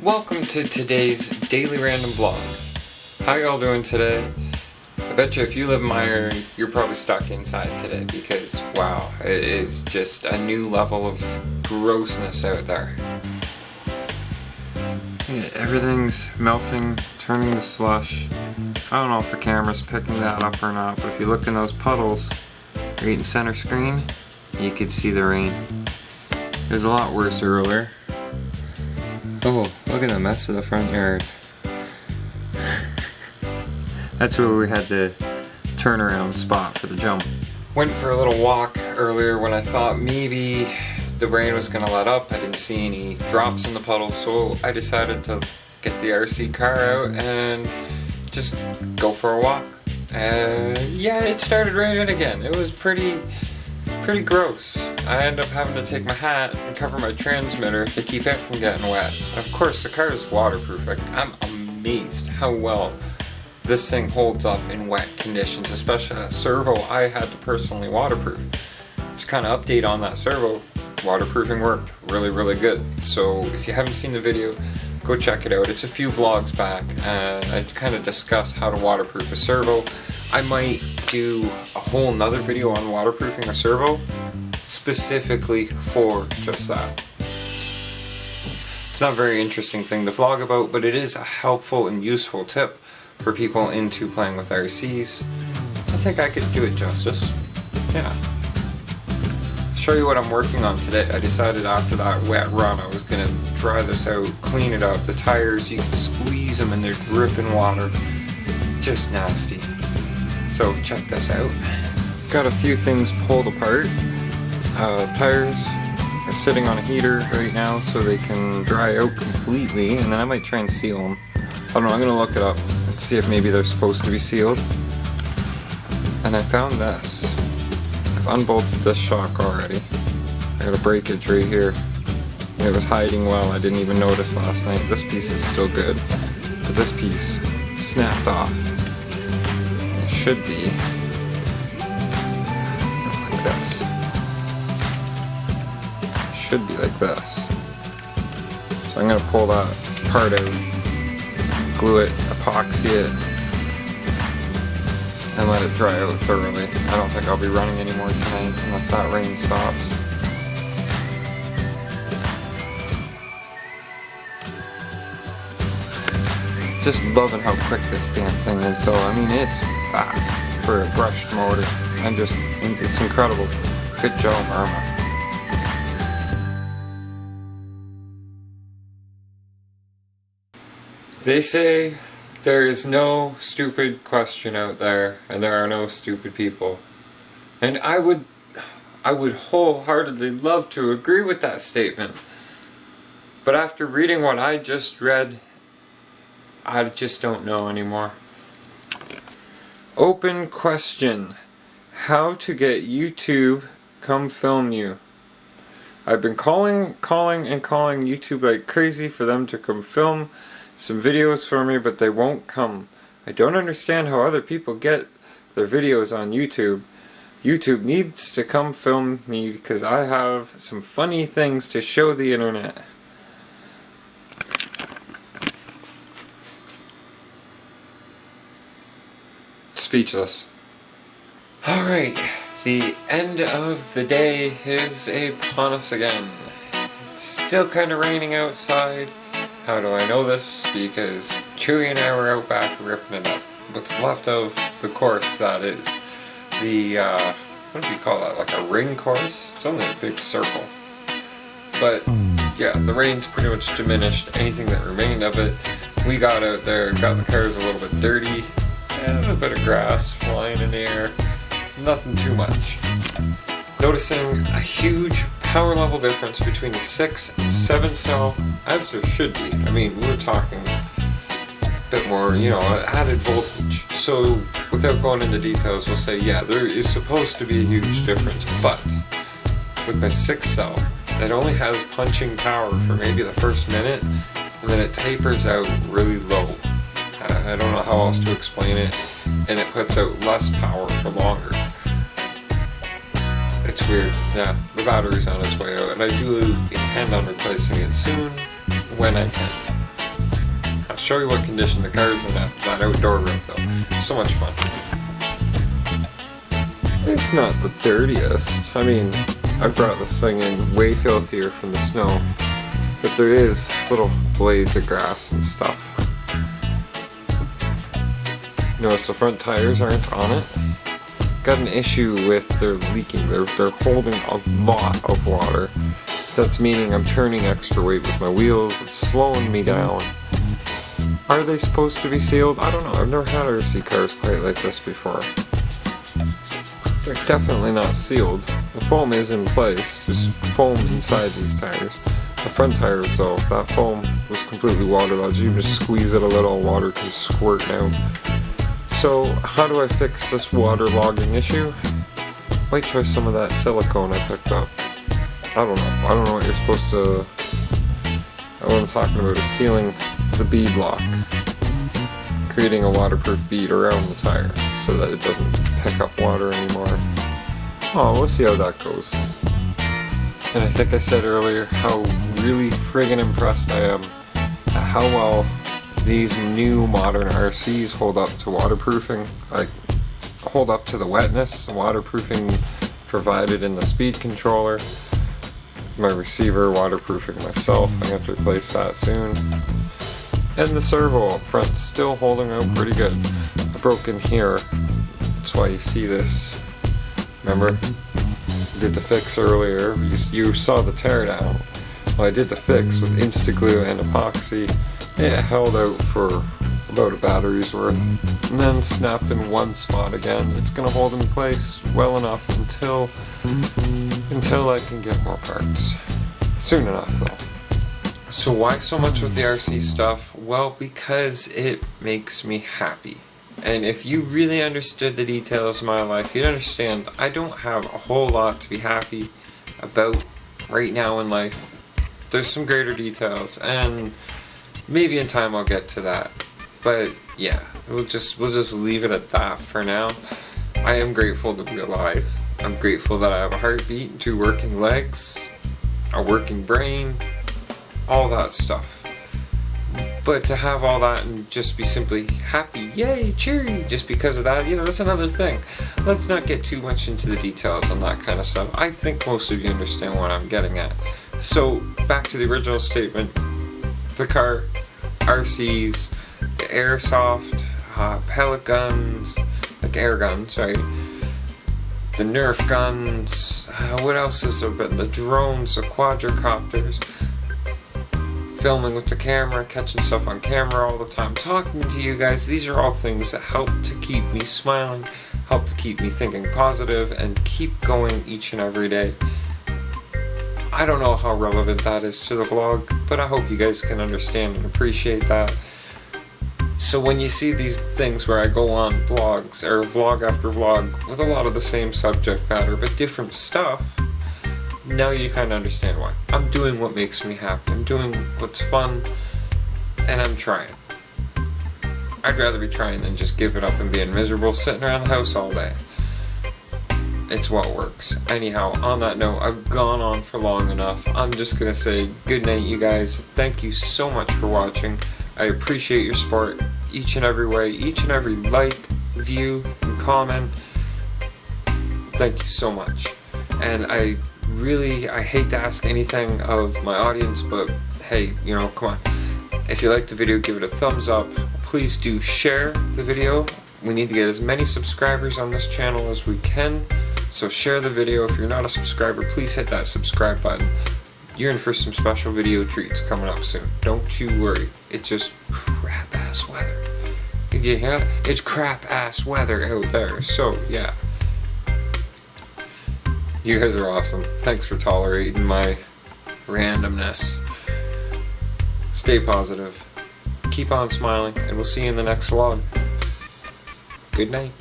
Welcome to today's daily random vlog. How y'all doing today? I bet you if you live in my area, you're probably stuck inside today because wow, it is just a new level of grossness out there. Yeah, everything's melting, turning to slush. I don't know if the camera's picking that up or not, but if you look in those puddles right in center screen, you could see the rain. It was a lot worse earlier. Oh, look at the mess of the front yard. That's where we had the turnaround spot for the jump. Went for a little walk earlier when I thought maybe the rain was gonna let up. I didn't see any drops in the puddles, so I decided to get the RC car out and just go for a walk. And yeah, it started raining again. It was pretty gross. I ended up having to take my hat and cover my transmitter to keep it from getting wet. And of course, the car is waterproof. I'm amazed how well this thing holds up in wet conditions, especially a servo I had to personally waterproof. Just kind of update on that servo. Waterproofing worked really good. So if you haven't seen the video, go check it out. It's a few vlogs back and I kind of discuss how to waterproof a servo. I might do a whole nother video on waterproofing a servo specifically for just that. It's not a very interesting thing to vlog about, but it is a helpful and useful tip for people into playing with RCs. I think I could do it justice. Yeah. Show you what I'm working on today. I decided after that wet run I was gonna dry this out, clean it up. The tires, you can squeeze them and they're dripping water. Just nasty. So check this out. Got a few things pulled apart. Tires are sitting on a heater right now so they can dry out completely, and then I might try and seal them. I don't know, I'm gonna look it up and see if maybe they're supposed to be sealed. And I found this. I've unbolted this shock already. I got a breakage right here. It was hiding well, I didn't even notice last night. This piece is still good, but this piece snapped off. It should be like this. It should be like this. So I'm gonna pull that part out, glue it, epoxy it, and let it dry out thoroughly. I don't think I'll be running anymore tonight unless that rain stops. Just loving how quick this damn thing is. So I mean, it's fast for a brushed motor. It's incredible. Good job, Irma. They say there is no stupid question out there, and there are no stupid people. And I would wholeheartedly love to agree with that statement. But after reading what I just read, I just don't know anymore. Open question. How to get YouTube come film you? I've been calling YouTube like crazy for them to come film some videos for me, but they won't come. I don't understand how other people get their videos on YouTube. YouTube needs to come film me because I have some funny things to show the internet. Speechless. Alright, the end of the day is upon us again. It's still kind of raining outside. How do I know this? Because Chewy and I were out back ripping it up. What's left of the course, that is. The, what do you call that? Like a ring course? It's only a big circle. But, yeah, the rain's pretty much diminished anything that remained of it. We got out there, got the cars a little bit dirty, and a bit of grass flying in the air. Nothing too much. Noticing a huge power level difference between the 6 and 7 cell, as there should be. I mean, we're talking a bit more, you know, added voltage. So, without going into details, we'll say, yeah, there is supposed to be a huge difference, but with my 6 cell, it only has punching power for maybe the first minute, and then it tapers out really low. I don't know how else to explain it, and it puts out less power for longer. It's weird. Yeah, the battery's on its way out, and I do intend on replacing it soon when I can. I'll show you what condition the car's in at that outdoor route though. So much fun. It's not the dirtiest. I mean, I brought this thing in way filthier from the snow, but there is little blades of grass and stuff. Notice the front tires aren't on it. Got an issue with they're leaking. They're holding a lot of water. That's meaning I'm turning extra weight with my wheels. It's slowing me down. Are they supposed to be sealed? I don't know. I've never had RC cars quite like this before. They're definitely not sealed. The foam is in place. There's foam inside these tires. The front tires though, that foam was completely waterlogged. You just squeeze it a little, water can squirt out. So how do I fix this waterlogging issue? Might try some of that silicone I picked up. I don't know. I don't know what you're supposed to... What I'm talking about is sealing the bead lock. Creating a waterproof bead around the tire so that it doesn't pick up water anymore. Oh, we'll see how that goes. And I think I said earlier how really friggin' impressed I am at how well these new modern RCs hold up to waterproofing. Like, hold up to the wetness. The waterproofing provided in the speed controller. My receiver waterproofing myself. I'm going to have to replace that soon. And the servo up front still holding out pretty good. I broke in here. That's why you see this. Remember? I did the fix earlier. You saw the teardown. Well, I did the fix with Instaglue and epoxy. It held out for about a battery's worth. And then snapped in one spot again. It's going to hold in place well enough until I can get more parts. Soon enough though. So why so much with the RC stuff? Well, because it makes me happy. And if you really understood the details of my life, you'd understand I don't have a whole lot to be happy about right now in life. There's some greater details, and maybe in time I'll get to that. But yeah, we'll just leave it at that for now. I am grateful to be alive. I'm grateful that I have a heartbeat, 2 working legs, a working brain, all that stuff. But to have all that and just be simply happy, yay, cheery, just because of that, that's another thing. Let's not get too much into the details on that kind of stuff. I think most of you understand what I'm getting at. So, back to the original statement. The car, RCs, the airsoft, pellet guns, like air guns, right? The Nerf guns, what else is there? But the drones, the quadricopters, filming with the camera, catching stuff on camera all the time, talking to you guys. These are all things that help to keep me smiling, help to keep me thinking positive, and keep going each and every day. I don't know how relevant that is to the vlog, but I hope you guys can understand and appreciate that. So when you see these things where I go on blogs, or vlog after vlog, with a lot of the same subject matter, but different stuff, now you kind of understand why. I'm doing what makes me happy. I'm doing what's fun, and I'm trying. I'd rather be trying than just give it up and being miserable, sitting around the house all day. It's what works. Anyhow, on that note, I've gone on for long enough. I'm just gonna say good night, you guys. Thank you so much for watching. I appreciate your support each and every way, each and every like, view, and comment. Thank you so much. And I hate to ask anything of my audience, but hey, come on. If you liked the video, give it a thumbs up. Please do share the video. We need to get as many subscribers on this channel as we can. So share the video. If you're not a subscriber, please hit that subscribe button. You're in for some special video treats coming up soon. Don't you worry. It's just crap-ass weather. Did you hear that? It's crap-ass weather out there. So, yeah. You guys are awesome. Thanks for tolerating my randomness. Stay positive. Keep on smiling, and we'll see you in the next vlog. Good night.